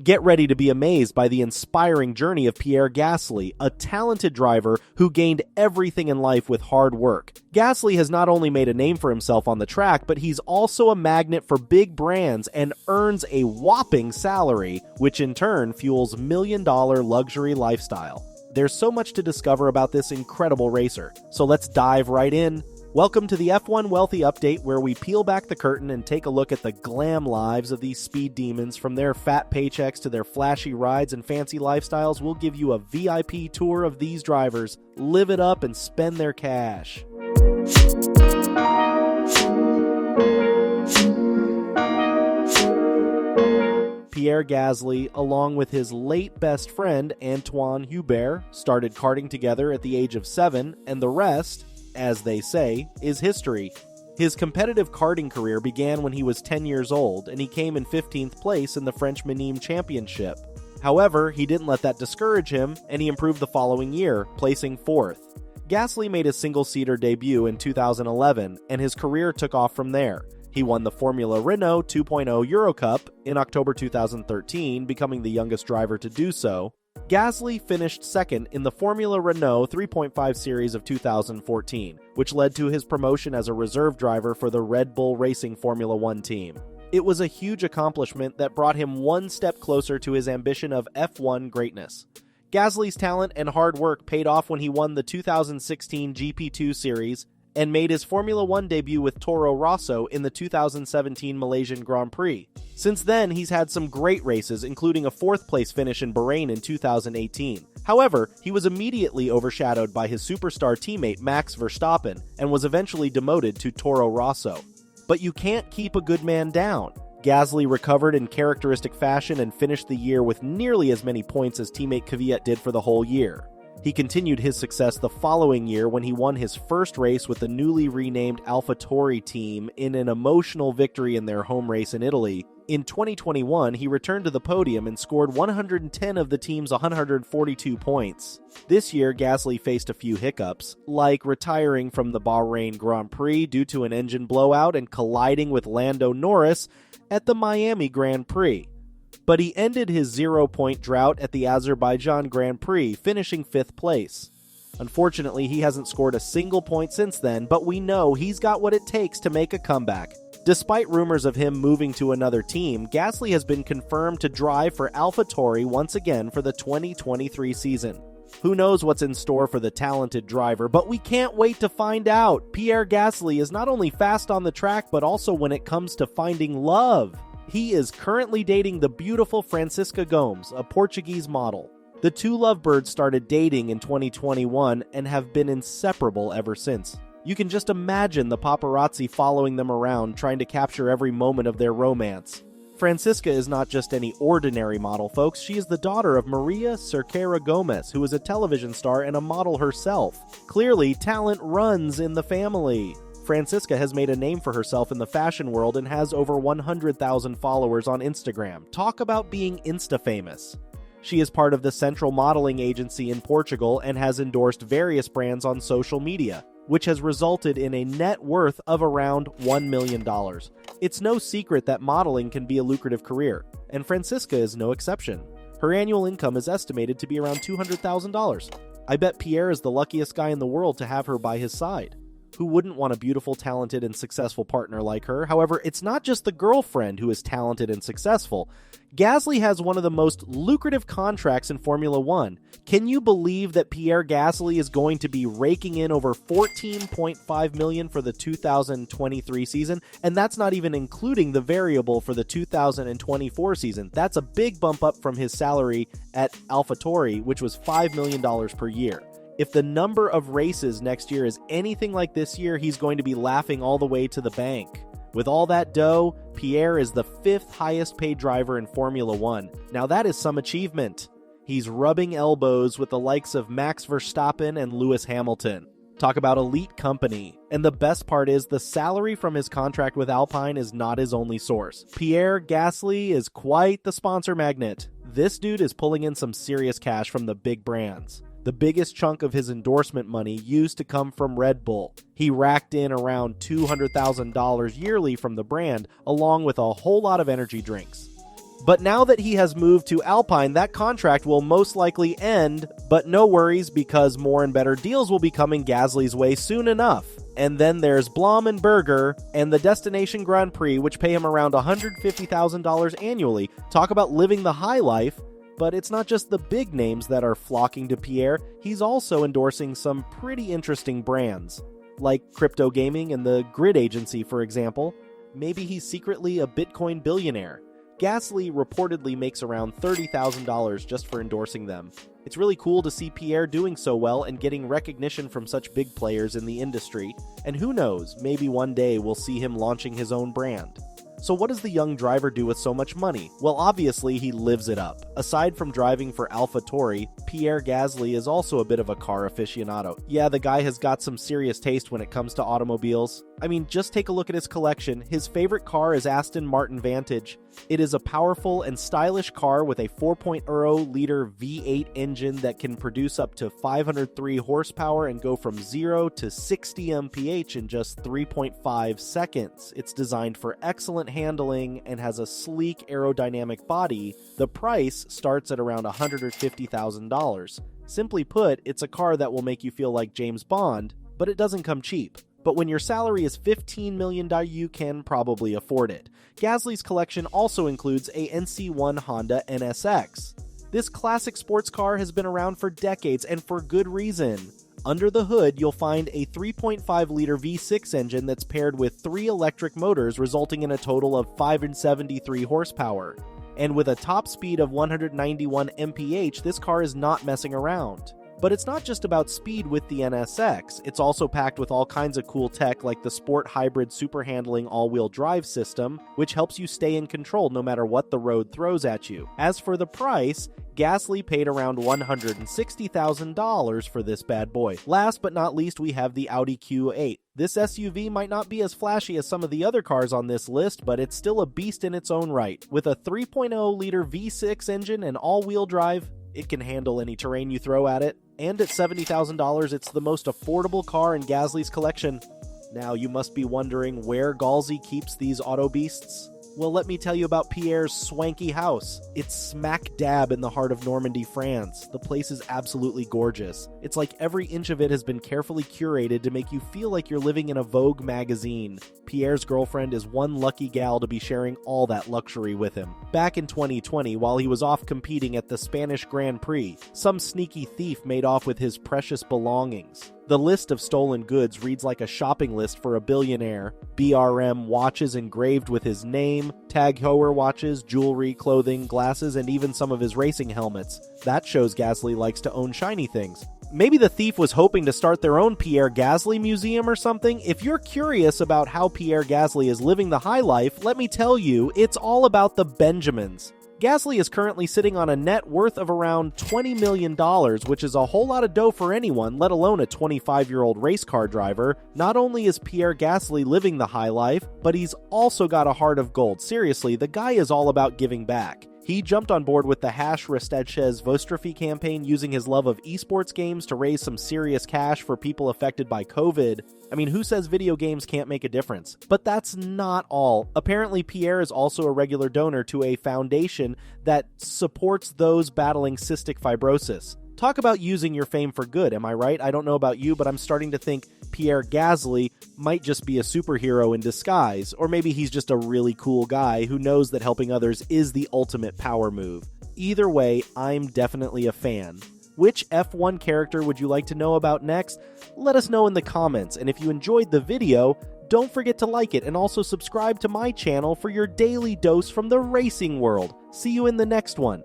Get ready to be amazed by the inspiring journey of Pierre Gasly, a talented driver who gained everything in life with hard work. Gasly has not only made a name for himself on the track, but he's also a magnet for big brands and earns a whopping salary, which in turn fuels million-dollar luxury lifestyle. There's so much to discover about this incredible racer, so let's dive right in. Welcome to the F1 Wealthy Update, where we peel back the curtain and take a look at the glam lives of these speed demons. From their fat paychecks to their flashy rides and fancy lifestyles, we'll give you a VIP tour of these drivers. Live it up and spend their cash. Pierre Gasly, along with his late best friend Antoine Hubert, started karting together at the age of 7, and the rest, as they say, is history. His competitive karting career began when he was 10 years old, and he came in 15th place in the French Minimes Championship. However, he didn't let that discourage him, and he improved the following year, placing 4th. Gasly made his single-seater debut in 2011, and his career took off from there. He won the Formula Renault 2.0 Euro Cup in October 2013, becoming the youngest driver to do so. Gasly finished second in the Formula Renault 3.5 Series of 2014, which led to his promotion as a reserve driver for the Red Bull Racing Formula One team. It was a huge accomplishment that brought him one step closer to his ambition of F1 greatness. Gasly's talent and hard work paid off when he won the 2016 GP2 Series and made his Formula One debut with Toro Rosso in the 2017 Malaysian Grand Prix. Since then, he's had some great races, including a 4th-place finish in Bahrain in 2018. However, he was immediately overshadowed by his superstar teammate Max Verstappen and was eventually demoted to Toro Rosso. But you can't keep a good man down. Gasly recovered in characteristic fashion and finished the year with nearly as many points as teammate Kvyat did for the whole year. He continued his success the following year when he won his first race with the newly renamed AlphaTauri team in an emotional victory in their home race in Italy. In 2021, he returned to the podium and scored 110 of the team's 142 points. This year, Gasly faced a few hiccups, like retiring from the Bahrain Grand Prix due to an engine blowout and colliding with Lando Norris at the Miami Grand Prix. But he ended his 0-point drought at the Azerbaijan Grand Prix, finishing 5th place. Unfortunately, he hasn't scored a single point since then, but we know he's got what it takes to make a comeback. Despite rumors of him moving to another team, Gasly has been confirmed to drive for AlphaTauri once again for the 2023 season. Who knows what's in store for the talented driver, but we can't wait to find out. Pierre Gasly is not only fast on the track, but also when it comes to finding love. He is currently dating the beautiful Francisca Gomes, a Portuguese model. The two lovebirds started dating in 2021 and have been inseparable ever since. You can just imagine the paparazzi following them around, trying to capture every moment of their romance. Francisca is not just any ordinary model, folks. She is the daughter of Maria Cerqueira Gomez, who is a television star and a model herself. Clearly, talent runs in the family. Francisca has made a name for herself in the fashion world and has over 100,000 followers on Instagram. Talk about being Insta-famous. She is part of the Central Modeling Agency in Portugal and has endorsed various brands on social media, which has resulted in a net worth of around $1 million. It's no secret that modeling can be a lucrative career, and Francisca is no exception. Her annual income is estimated to be around $200,000. I bet Pierre is the luckiest guy in the world to have her by his side. Who wouldn't want a beautiful, talented, and successful partner like her? However, it's not just the girlfriend who is talented and successful. Gasly has one of the most lucrative contracts in Formula One. Can you believe that Pierre Gasly is going to be raking in over $14.5 million for the 2023 season? And that's not even including the variable for the 2024 season. That's a big bump up from his salary at AlphaTauri, which was $5 million per year. If the number of races next year is anything like this year, he's going to be laughing all the way to the bank. With all that dough, Pierre is the 5th highest paid driver in Formula One. Now that is some achievement. He's rubbing elbows with the likes of Max Verstappen and Lewis Hamilton. Talk about elite company. And the best part is the salary from his contract with Alpine is not his only source. Pierre Gasly is quite the sponsor magnet. This dude is pulling in some serious cash from the big brands. The biggest chunk of his endorsement money used to come from Red Bull. He racked in around $200,000 yearly from the brand, along with a whole lot of energy drinks. But now that he has moved to Alpine, that contract will most likely end, but no worries because more and better deals will be coming Gasly's way soon enough. And then there's Blom and Berger and the Destination Grand Prix, which pay him around $150,000 annually. Talk about living the high life. But it's not just the big names that are flocking to Pierre, he's also endorsing some pretty interesting brands, like crypto gaming and the Grid Agency, for example. Maybe he's secretly a Bitcoin billionaire. Gasly reportedly makes around $30,000 just for endorsing them. It's really cool to see Pierre doing so well and getting recognition from such big players in the industry. And who knows, maybe one day we'll see him launching his own brand. So what does the young driver do with so much money? Well, obviously he lives it up. Aside from driving for AlphaTauri, Pierre Gasly is also a bit of a car aficionado. Yeah, the guy has got some serious taste when it comes to automobiles. I mean, just take a look at his collection. His favorite car is Aston Martin Vantage. It is a powerful and stylish car with a 4.0-liter V8 engine that can produce up to 503 horsepower and go from 0 to 60 mph in just 3.5 seconds. It's designed for excellent handling and has a sleek aerodynamic body. The price starts at around $150,000. Simply put, it's a car that will make you feel like James Bond, but it doesn't come cheap. But when your salary is $15 million, you can probably afford it. Gasly's collection also includes a NC1 Honda NSX. This classic sports car has been around for decades, and for good reason. Under the hood, you'll find a 3.5-liter V6 engine that's paired with 3 electric motors, resulting in a total of 573 horsepower. And with a top speed of 191 mph, this car is not messing around. But it's not just about speed with the NSX, it's also packed with all kinds of cool tech like the Sport Hybrid Super Handling all-wheel drive system, which helps you stay in control no matter what the road throws at you. As for the price, Gasly paid around $160,000 for this bad boy. Last but not least, we have the Audi Q8. This SUV might not be as flashy as some of the other cars on this list, but it's still a beast in its own right. With a 3.0-liter V6 engine and all-wheel drive, it can handle any terrain you throw at it. And at $70,000, it's the most affordable car in Gasly's collection. Now, you must be wondering where Galsy keeps these auto beasts. Well, let me tell you about Pierre's swanky house. It's smack dab in the heart of Normandy, France. The place is absolutely gorgeous. It's like every inch of it has been carefully curated to make you feel like you're living in a Vogue magazine. Pierre's girlfriend is one lucky gal to be sharing all that luxury with him. Back in 2020, while he was off competing at the Spanish Grand Prix, some sneaky thief made off with his precious belongings. The list of stolen goods reads like a shopping list for a billionaire. BRM watches engraved with his name, Tag Heuer watches, jewelry, clothing, glasses, and even some of his racing helmets. That shows Gasly likes to own shiny things. Maybe the thief was hoping to start their own Pierre Gasly museum or something. If you're curious about how Pierre Gasly is living the high life, let me tell you, it's all about the Benjamins. Gasly is currently sitting on a net worth of around $20 million, which is a whole lot of dough for anyone, let alone a 25-year-old race car driver. Not only is Pierre Gasly living the high life, but he's also got a heart of gold. Seriously, the guy is all about giving back. He jumped on board with the #Restaches Vostrophy campaign, using his love of esports games to raise some serious cash for people affected by COVID. I mean, who says video games can't make a difference? But that's not all. Apparently, Pierre is also a regular donor to a foundation that supports those battling cystic fibrosis. Talk about using your fame for good, am I right? I don't know about you, but I'm starting to think Pierre Gasly might just be a superhero in disguise, or maybe he's just a really cool guy who knows that helping others is the ultimate power move. Either way, I'm definitely a fan. Which F1 character would you like to know about next? Let us know in the comments, and if you enjoyed the video, don't forget to like it and also subscribe to my channel for your daily dose from the racing world. See you in the next one.